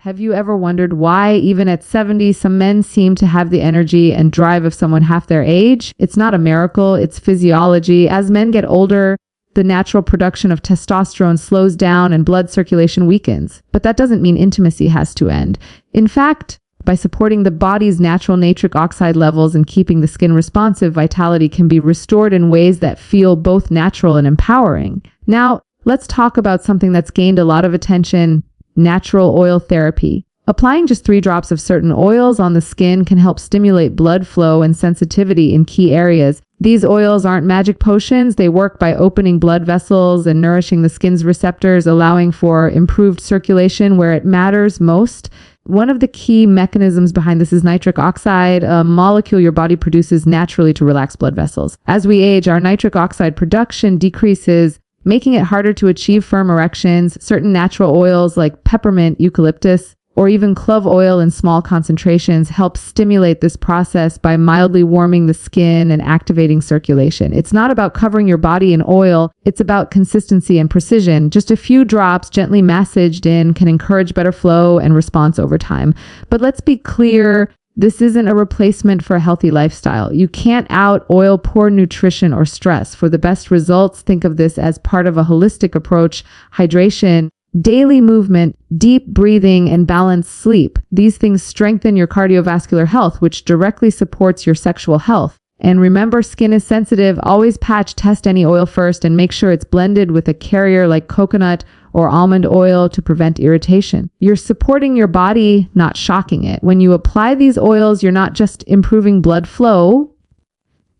Have you ever wondered why, even at 70, some men seem to have the energy and drive of someone half their age? It's not a miracle, it's physiology. As men get older, the natural production of testosterone slows down and blood circulation weakens. But that doesn't mean intimacy has to end. In fact, by supporting the body's natural nitric oxide levels and keeping the skin responsive, vitality can be restored in ways that feel both natural and empowering. Now, let's talk about something that's gained a lot of attention: natural oil therapy. Applying just 3 drops of certain oils on the skin can help stimulate blood flow and sensitivity in key areas. These oils aren't magic potions. They work by opening blood vessels and nourishing the skin's receptors, allowing for improved circulation where it matters most. One of the key mechanisms behind this is nitric oxide, a molecule your body produces naturally to relax blood vessels. As we age, our nitric oxide production decreases, making it harder to achieve firm erections. Certain natural oils like peppermint, eucalyptus, or even clove oil in small concentrations help stimulate this process by mildly warming the skin and activating circulation. It's not about covering your body in oil, it's about consistency and precision. Just a few drops gently massaged in can encourage better flow and response over time. But let's be clear, this isn't a replacement for a healthy lifestyle. You can't out-oil poor nutrition or stress. For the best results, think of this as part of a holistic approach: hydration, daily movement, deep breathing, and balanced sleep. These things strengthen your cardiovascular health, which directly supports your sexual health. And remember, skin is sensitive. Always test any oil first and make sure it's blended with a carrier like coconut or almond oil to prevent irritation. You're supporting your body, not shocking it. When you apply these oils, you're not just improving blood flow,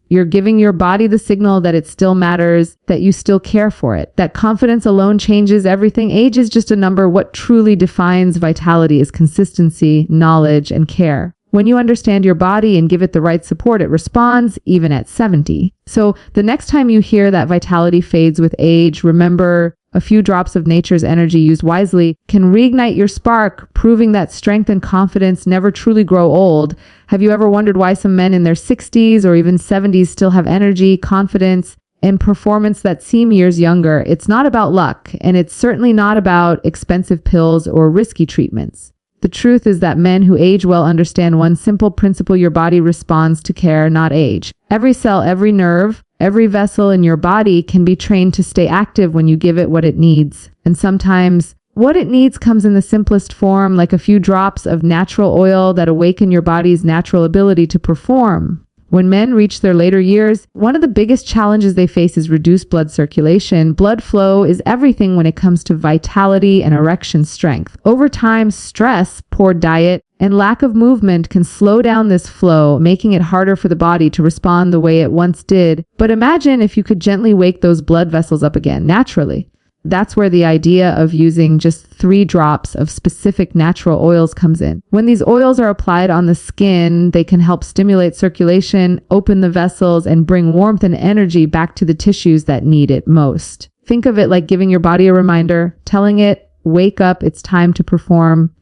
you're giving your body the signal that it still matters, that you still care for it. That confidence alone changes everything. Age is just a number. What truly defines vitality is consistency, knowledge, and care. When you understand your body and give it the right support, it responds even at 70. So the next time you hear that vitality fades with age, remember, a few drops of nature's energy used wisely can reignite your spark, proving that strength and confidence never truly grow old. Have you ever wondered why some men in their 60s or even 70s still have energy, confidence, and performance that seem years younger? It's not about luck, and it's certainly not about expensive pills or risky treatments. The truth is that men who age well understand one simple principle: your body responds to care, not age. Every cell, every nerve, every vessel in your body can be trained to stay active when you give it what it needs. And sometimes what it needs comes in the simplest form, like a few drops of natural oil that awaken your body's natural ability to perform. When men reach their later years, one of the biggest challenges they face is reduced blood circulation. Blood flow is everything when it comes to vitality and erection strength. Over time, stress, poor diet, and lack of movement can slow down this flow, making it harder for the body to respond the way it once did. But imagine if you could gently wake those blood vessels up again, naturally. That's where the idea of using just 3 drops of specific natural oils comes in. When these oils are applied on the skin, they can help stimulate circulation, open the vessels, and bring warmth and energy back to the tissues that need it most. Think of it like giving your body a reminder, telling it, wake up, it's time to perform.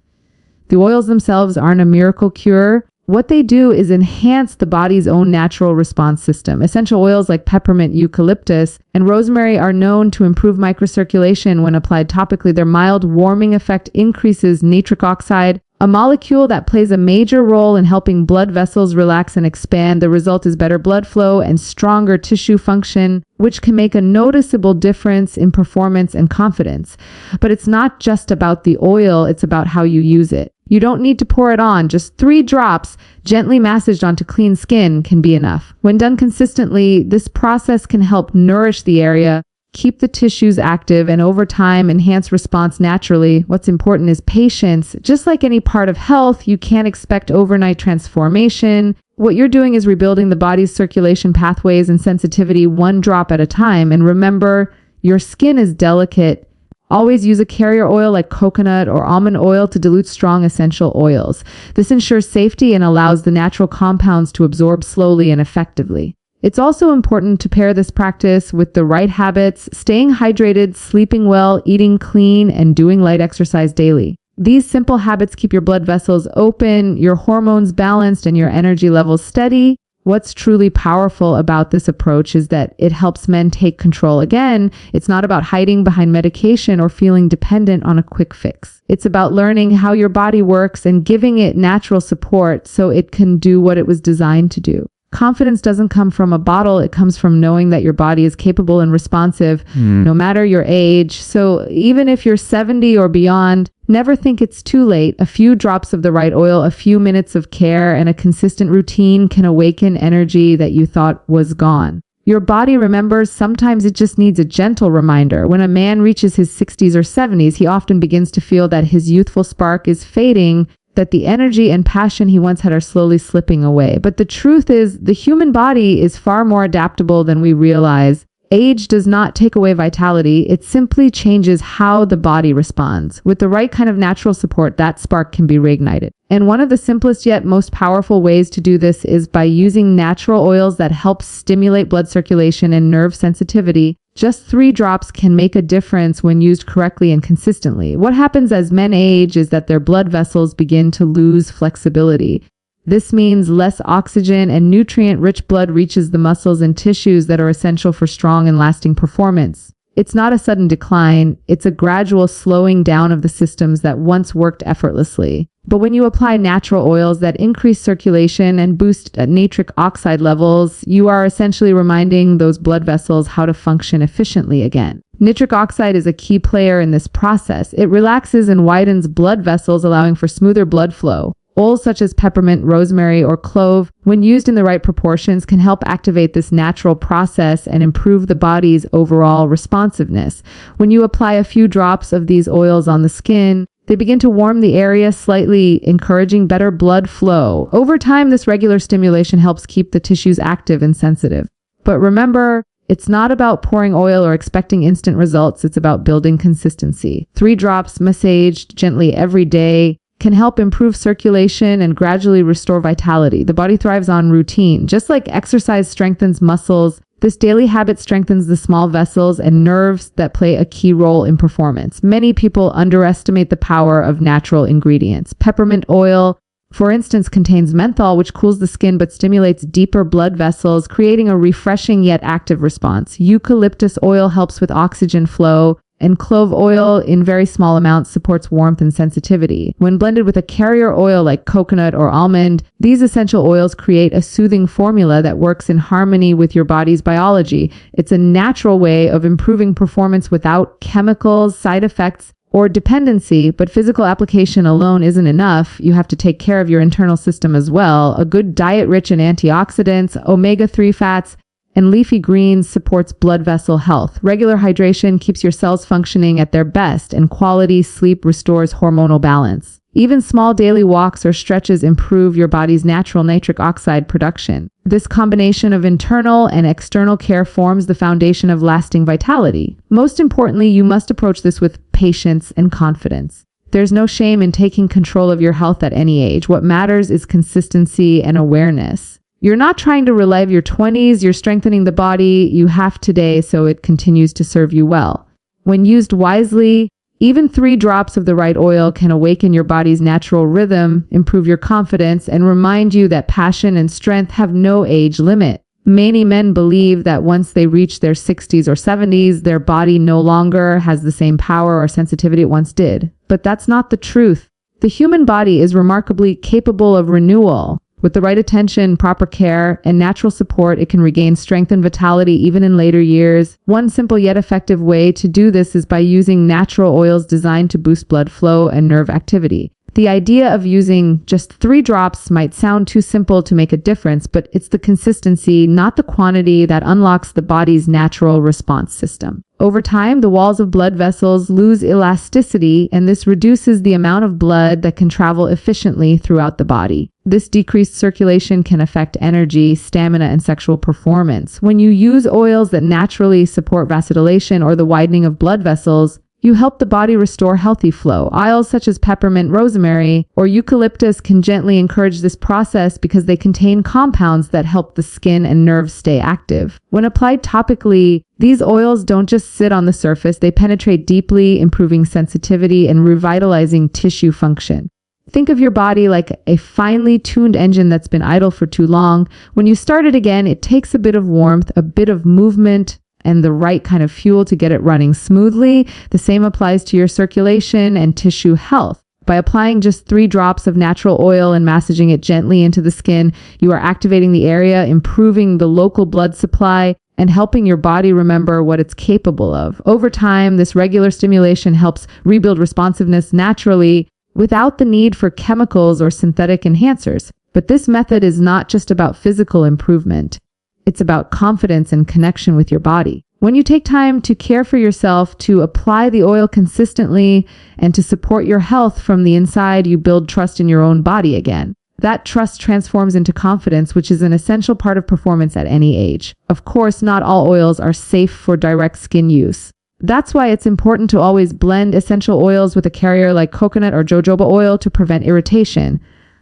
The oils themselves aren't a miracle cure. What they do is enhance the body's own natural response system. Essential oils like peppermint, eucalyptus, and rosemary are known to improve microcirculation when applied topically. Their mild warming effect increases nitric oxide, a molecule that plays a major role in helping blood vessels relax and expand. The result is better blood flow and stronger tissue function, which can make a noticeable difference in performance and confidence. But it's not just about the oil, it's about how you use it. You don't need to pour it on. Just 3 drops, gently massaged onto clean skin, can be enough. When done consistently, this process can help nourish the area, keep the tissues active, and over time, enhance response naturally. What's important is patience. Just like any part of health, you can't expect overnight transformation. What you're doing is rebuilding the body's circulation pathways and sensitivity 1 drop at a time. And remember, your skin is delicate. Always use a carrier oil like coconut or almond oil to dilute strong essential oils. This ensures safety and allows the natural compounds to absorb slowly and effectively. It's also important to pair this practice with the right habits: staying hydrated, sleeping well, eating clean, and doing light exercise daily. These simple habits keep your blood vessels open, your hormones balanced, and your energy levels steady. What's truly powerful about this approach is that it helps men take control. Again, it's not about hiding behind medication or feeling dependent on a quick fix. It's about learning how your body works and giving it natural support so it can do what it was designed to do. Confidence doesn't come from a bottle. It comes from knowing that your body is capable and responsive, no matter your age. So even if you're 70 or beyond, never think it's too late. A few drops of the right oil, a few minutes of care, and a consistent routine can awaken energy that you thought was gone. Your body remembers. Sometimes it just needs a gentle reminder. When a man reaches his 60s or 70s, he often begins to feel that his youthful spark is fading, that the energy and passion he once had are slowly slipping away. But the truth is, the human body is far more adaptable than we realize. Age does not take away vitality. It simply changes how the body responds. With the right kind of natural support, that spark can be reignited. And one of the simplest yet most powerful ways to do this is by using natural oils that help stimulate blood circulation and nerve sensitivity. Just 3 drops can make a difference when used correctly and consistently. What happens as men age is that their blood vessels begin to lose flexibility. This means less oxygen and nutrient-rich blood reaches the muscles and tissues that are essential for strong and lasting performance. It's not a sudden decline, it's a gradual slowing down of the systems that once worked effortlessly. But when you apply natural oils that increase circulation and boost nitric oxide levels, you are essentially reminding those blood vessels how to function efficiently again. Nitric oxide is a key player in this process. It relaxes and widens blood vessels, allowing for smoother blood flow. Oils such as peppermint, rosemary, or clove, when used in the right proportions, can help activate this natural process and improve the body's overall responsiveness. When you apply a few drops of these oils on the skin, they begin to warm the area slightly, encouraging better blood flow. Over time, this regular stimulation helps keep the tissues active and sensitive. But remember, it's not about pouring oil or expecting instant results. It's about building consistency. 3 drops massaged gently every day can help improve circulation and gradually restore vitality. The body thrives on routine. Just like exercise strengthens muscles, this daily habit strengthens the small vessels and nerves that play a key role in performance. Many people underestimate the power of natural ingredients. Peppermint oil, for instance, contains menthol, which cools the skin but stimulates deeper blood vessels, creating a refreshing yet active response. Eucalyptus oil helps with oxygen flow, and clove oil in very small amounts supports warmth and sensitivity. When blended with a carrier oil like coconut or almond, these essential oils create a soothing formula that works in harmony with your body's biology. It's a natural way of improving performance without chemicals, side effects, or dependency, but physical application alone isn't enough. You have to take care of your internal system as well. A good diet rich in antioxidants, omega-3 fats, and leafy greens supports blood vessel health. Regular hydration keeps your cells functioning at their best, and quality sleep restores hormonal balance. Even small daily walks or stretches improve your body's natural nitric oxide production. This combination of internal and external care forms the foundation of lasting vitality. Most importantly, you must approach this with patience and confidence. There's no shame in taking control of your health at any age. What matters is consistency and awareness. You're not trying to relive your 20s, you're strengthening the body you have today so it continues to serve you well. When used wisely, even 3 drops of the right oil can awaken your body's natural rhythm, improve your confidence, and remind you that passion and strength have no age limit. Many men believe that once they reach their 60s or 70s, their body no longer has the same power or sensitivity it once did. But that's not the truth. The human body is remarkably capable of renewal. With the right attention, proper care, and natural support, it can regain strength and vitality even in later years. One simple yet effective way to do this is by using natural oils designed to boost blood flow and nerve activity. The idea of using just 3 drops might sound too simple to make a difference, but it's the consistency, not the quantity, that unlocks the body's natural response system. Over time, the walls of blood vessels lose elasticity, and this reduces the amount of blood that can travel efficiently throughout the body. This decreased circulation can affect energy, stamina, and sexual performance. When you use oils that naturally support vasodilation or the widening of blood vessels, you help the body restore healthy flow. Oils such as peppermint, rosemary, or eucalyptus can gently encourage this process because they contain compounds that help the skin and nerves stay active. When applied topically, these oils don't just sit on the surface, they penetrate deeply, improving sensitivity and revitalizing tissue function. Think of your body like a finely tuned engine that's been idle for too long. When you start it again, it takes a bit of warmth, a bit of movement, and the right kind of fuel to get it running smoothly. The same applies to your circulation and tissue health. By applying just 3 drops of natural oil and massaging it gently into the skin, you are activating the area, improving the local blood supply, and helping your body remember what it's capable of. Over time, this regular stimulation helps rebuild responsiveness naturally without the need for chemicals or synthetic enhancers. But this method is not just about physical improvement. It's about confidence and connection with your body. When you take time to care for yourself, to apply the oil consistently, and to support your health from the inside, you build trust in your own body again. That trust transforms into confidence, which is an essential part of performance at any age. Of course, not all oils are safe for direct skin use. That's why it's important to always blend essential oils with a carrier like coconut or jojoba oil to prevent irritation.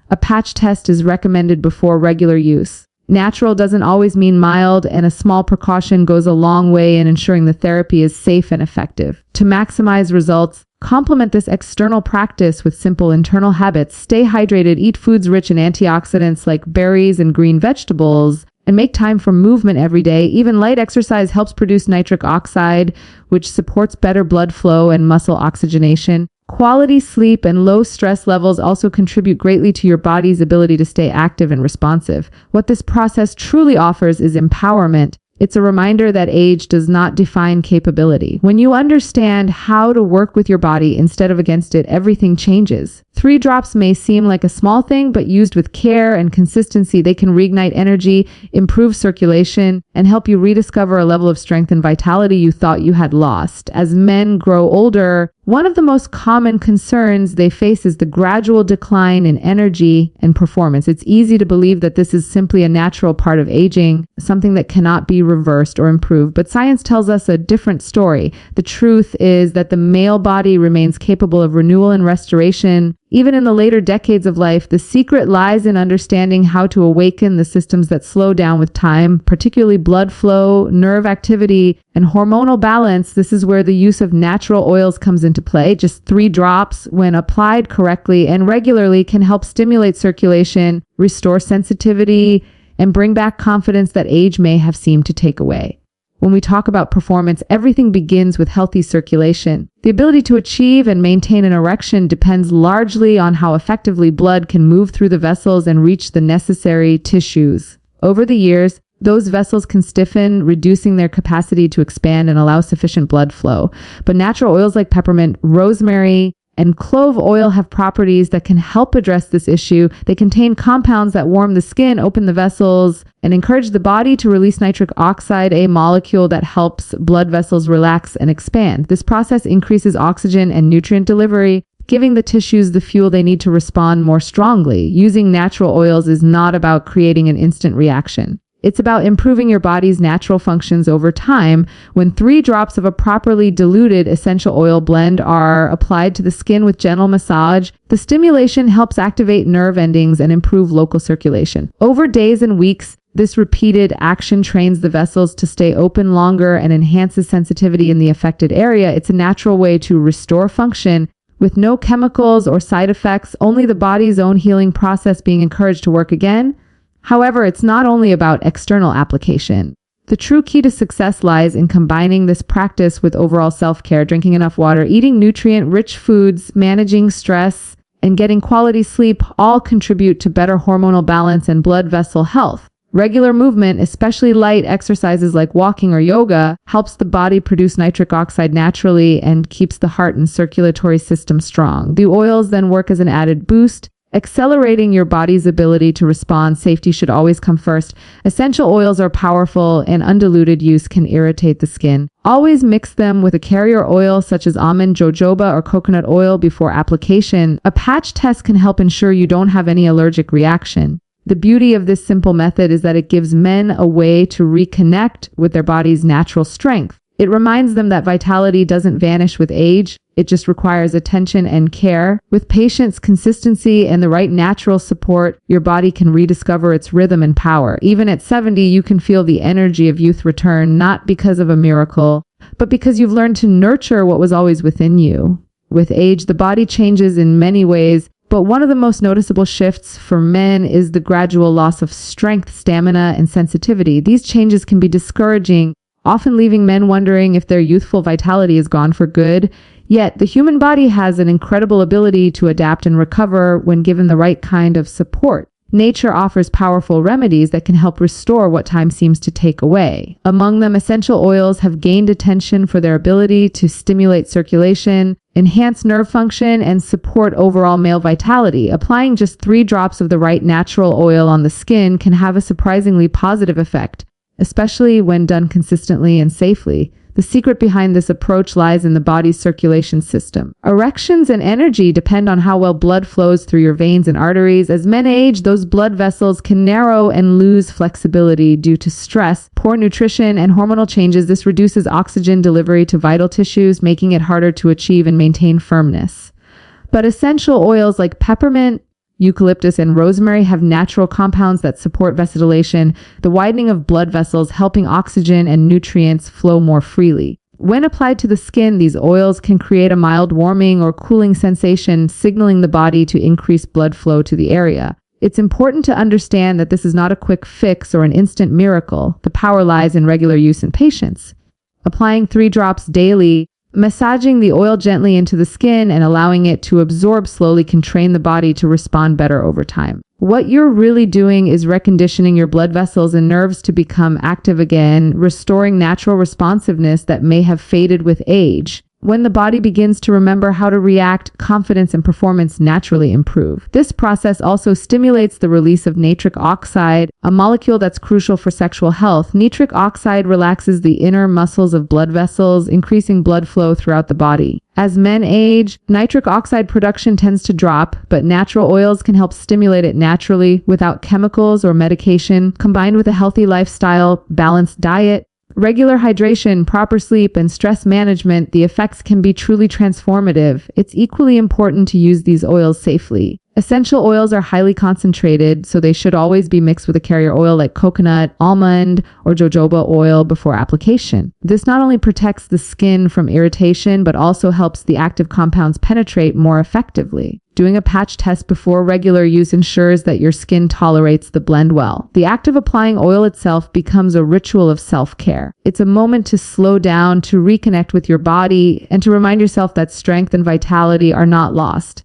A patch test is recommended before regular use. Natural doesn't always mean mild, and a small precaution goes a long way in ensuring the therapy is safe and effective. To maximize results, complement this external practice with simple internal habits. Stay hydrated, eat foods rich in antioxidants like berries and green vegetables, and make time for movement every day. Even light exercise helps produce nitric oxide, which supports better blood flow and muscle oxygenation. Quality sleep and low stress levels also contribute greatly to your body's ability to stay active and responsive. What this process truly offers is empowerment. It's a reminder that age does not define capability. When you understand how to work with your body instead of against it, everything changes. 3 drops may seem like a small thing, but used with care and consistency, they can reignite energy, improve circulation, and help you rediscover a level of strength and vitality you thought you had lost. As men grow older, one of the most common concerns they face is the gradual decline in energy and performance. It's easy to believe that this is simply a natural part of aging, something that cannot be reversed or improved. But science tells us a different story. The truth is that the male body remains capable of renewal and restoration. Even in the later decades of life, the secret lies in understanding how to awaken the systems that slow down with time, particularly blood flow, nerve activity, and hormonal balance. This is where the use of natural oils comes into play. Just 3 drops, when applied correctly and regularly, can help stimulate circulation, restore sensitivity, and bring back confidence that age may have seemed to take away. When we talk about performance, everything begins with healthy circulation. The ability to achieve and maintain an erection depends largely on how effectively blood can move through the vessels and reach the necessary tissues. Over the years, those vessels can stiffen, reducing their capacity to expand and allow sufficient blood flow. But natural oils like peppermint, rosemary, and clove oil have properties that can help address this issue. They contain compounds that warm the skin, open the vessels, and encourage the body to release nitric oxide, a molecule that helps blood vessels relax and expand. This process increases oxygen and nutrient delivery, giving the tissues the fuel they need to respond more strongly. Using natural oils is not about creating an instant reaction. It's about improving your body's natural functions over time. When 3 drops of a properly diluted essential oil blend are applied to the skin with gentle massage, the stimulation helps activate nerve endings and improve local circulation. Over days and weeks, this repeated action trains the vessels to stay open longer and enhances sensitivity in the affected area. It's a natural way to restore function with no chemicals or side effects, only the body's own healing process being encouraged to work again. However, it's not only about external application. The true key to success lies in combining this practice with overall self-care, drinking enough water, eating nutrient-rich foods, managing stress, and getting quality sleep all contribute to better hormonal balance and blood vessel health. Regular movement, especially light exercises like walking or yoga, helps the body produce nitric oxide naturally and keeps the heart and circulatory system strong. The oils then work as an added boost, accelerating your body's ability to respond. Safety should always come first. Essential oils are powerful, and undiluted use can irritate the skin. Always mix them with a carrier oil such as almond, jojoba, or coconut oil before application. A patch test can help ensure you don't have any allergic reaction. The beauty of this simple method is that it gives men a way to reconnect with their body's natural strength. It reminds them that vitality doesn't vanish with age. It just requires attention and care. With patience, consistency, and the right natural support, your body can rediscover its rhythm and power. Even at 70, you can feel the energy of youth return, not because of a miracle, but because you've learned to nurture what was always within you. With age, the body changes in many ways, But one of the most noticeable shifts for men is the gradual loss of strength, stamina, and sensitivity. These changes can be discouraging, often leaving men wondering if their youthful vitality is gone for good. Yet, the human body has an incredible ability to adapt and recover when given the right kind of support. Nature offers powerful remedies that can help restore what time seems to take away. Among them, essential oils have gained attention for their ability to stimulate circulation, enhance nerve function, and support overall male vitality. Applying just 3 drops of the right natural oil on the skin can have a surprisingly positive effect, especially when done consistently and safely. The secret behind this approach lies in the body's circulation system. Erections and energy depend on how well blood flows through your veins and arteries. As men age, those blood vessels can narrow and lose flexibility due to stress, poor nutrition, and hormonal changes. This reduces oxygen delivery to vital tissues, making it harder to achieve and maintain firmness. But essential oils like peppermint, eucalyptus, and rosemary have natural compounds that support vasodilation, the widening of blood vessels, helping oxygen and nutrients flow more freely. When applied to the skin, these oils can create a mild warming or cooling sensation, signaling the body to increase blood flow to the area. It's important to understand that this is not a quick fix or an instant miracle. The power lies in regular use and patience. Applying 3 drops daily, massaging the oil gently into the skin and allowing it to absorb slowly can train the body to respond better over time. What you're really doing is reconditioning your blood vessels and nerves to become active again, restoring natural responsiveness that may have faded with age. When the body begins to remember how to react, confidence and performance naturally improve. This process also stimulates the release of nitric oxide, a molecule that's crucial for sexual health. Nitric oxide relaxes the inner muscles of blood vessels, increasing blood flow throughout the body. As men age, nitric oxide production tends to drop, but natural oils can help stimulate it naturally without chemicals or medication. Combined with a healthy lifestyle, balanced diet, regular hydration, proper sleep, and stress management, the effects can be truly transformative. It's equally important to use these oils safely. Essential oils are highly concentrated, so they should always be mixed with a carrier oil like coconut, almond, or jojoba oil before application. This not only protects the skin from irritation, but also helps the active compounds penetrate more effectively. Doing a patch test before regular use ensures that your skin tolerates the blend well. The act of applying oil itself becomes a ritual of self-care. It's a moment to slow down, to reconnect with your body, and to remind yourself that strength and vitality are not lost.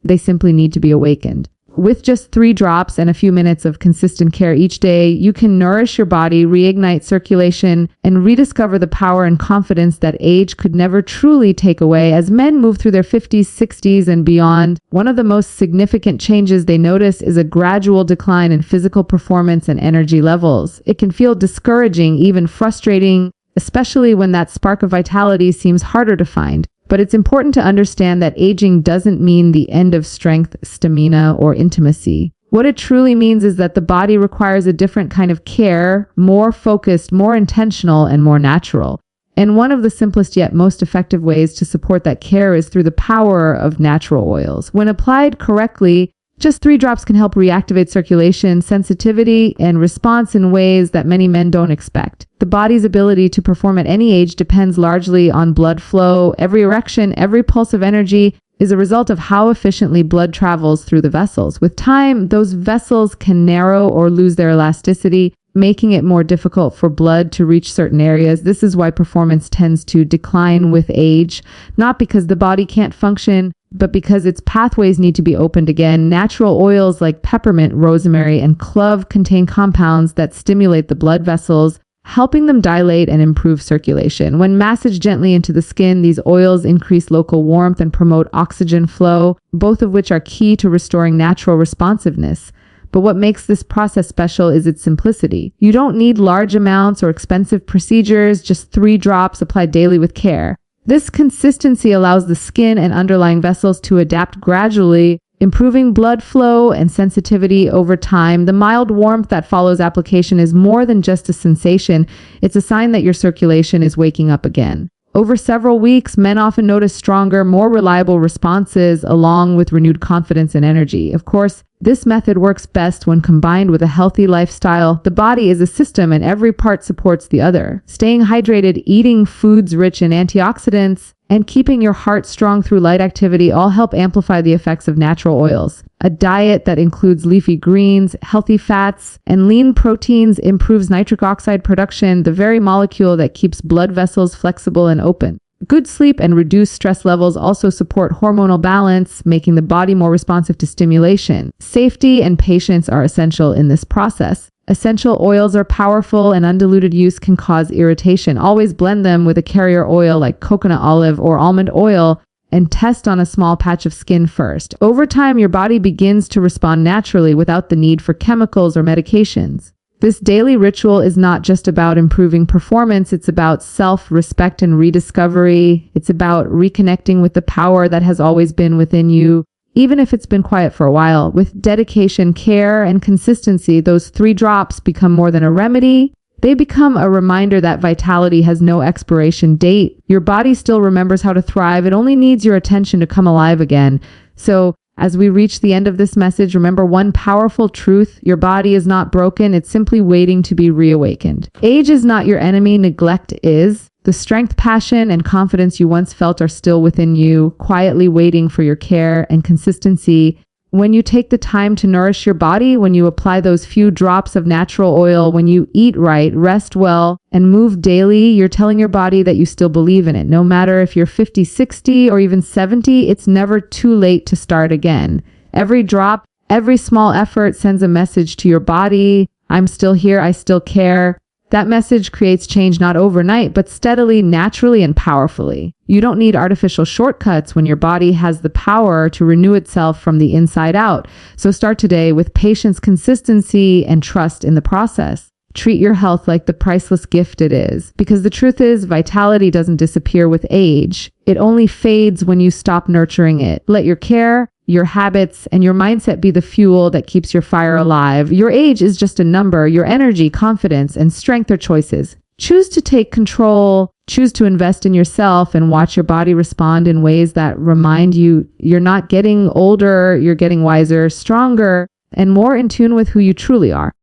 They simply need to be awakened. With just 3 drops and a few minutes of consistent care each day, you can nourish your body, reignite circulation, and rediscover the power and confidence that age could never truly take away. As men move through their 50s, 60s, and beyond, one of the most significant changes they notice is a gradual decline in physical performance and energy levels. It can feel discouraging, even frustrating, especially when that spark of vitality seems harder to find. But it's important to understand that aging doesn't mean the end of strength, stamina, or intimacy. What it truly means is that the body requires a different kind of care, more focused, more intentional, and more natural. And one of the simplest yet most effective ways to support that care is through the power of natural oils. When applied correctly, just 3 drops can help reactivate circulation, sensitivity, and response in ways that many men don't expect. The body's ability to perform at any age depends largely on blood flow. Every erection, every pulse of energy is a result of how efficiently blood travels through the vessels. With time, those vessels can narrow or lose their elasticity, making it more difficult for blood to reach certain areas. This is why performance tends to decline with age, not because the body can't function, but because its pathways need to be opened again. Natural oils like peppermint, rosemary, and clove contain compounds that stimulate the blood vessels, helping them dilate and improve circulation. When massaged gently into the skin, these oils increase local warmth and promote oxygen flow, both of which are key to restoring natural responsiveness. But what makes this process special is its simplicity. You don't need large amounts or expensive procedures, just 3 drops applied daily with care. This consistency allows the skin and underlying vessels to adapt gradually, improving blood flow and sensitivity over time. The mild warmth that follows application is more than just a sensation. It's a sign that your circulation is waking up again. Over several weeks, men often notice stronger, more reliable responses along with renewed confidence and energy. Of course, this method works best when combined with a healthy lifestyle. The body is a system and every part supports the other. Staying hydrated, eating foods rich in antioxidants, and keeping your heart strong through light activity all help amplify the effects of natural oils. A diet that includes leafy greens, healthy fats, and lean proteins improves nitric oxide production, the very molecule that keeps blood vessels flexible and open. Good sleep and reduced stress levels also support hormonal balance, making the body more responsive to stimulation. Safety and patience are essential in this process. Essential oils are powerful, and undiluted use can cause irritation. Always blend them with a carrier oil like coconut olive or almond oil and test on a small patch of skin first. Over time, your body begins to respond naturally without the need for chemicals or medications. This daily ritual is not just about improving performance, it's about self-respect and rediscovery. It's about reconnecting with the power that has always been within you, even if it's been quiet for a while. With dedication, care, and consistency, those 3 drops become more than a remedy. They become a reminder that vitality has no expiration date. Your body still remembers how to thrive. It only needs your attention to come alive again. So, as we reach the end of this message, remember one powerful truth: your body is not broken, it's simply waiting to be reawakened. Age is not your enemy, neglect is. The strength, passion, and confidence you once felt are still within you, quietly waiting for your care and consistency. When you take the time to nourish your body, when you apply those few drops of natural oil, when you eat right, rest well, and move daily, you're telling your body that you still believe in it. No matter if you're 50, 60, or even 70, it's never too late to start again. Every drop, every small effort sends a message to your body: I'm still here, I still care. That message creates change not overnight, but steadily, naturally, and powerfully. You don't need artificial shortcuts when your body has the power to renew itself from the inside out. So start today with patience, consistency, and trust in the process. Treat your health like the priceless gift it is. Because the truth is, vitality doesn't disappear with age. It only fades when you stop nurturing it. Let your care, your habits, and your mindset be the fuel that keeps your fire alive. Your age is just a number. Your energy, confidence, and strength are choices. Choose to take control, choose to invest in yourself, and watch your body respond in ways that remind you you're not getting older, you're getting wiser, stronger, and more in tune with who you truly are.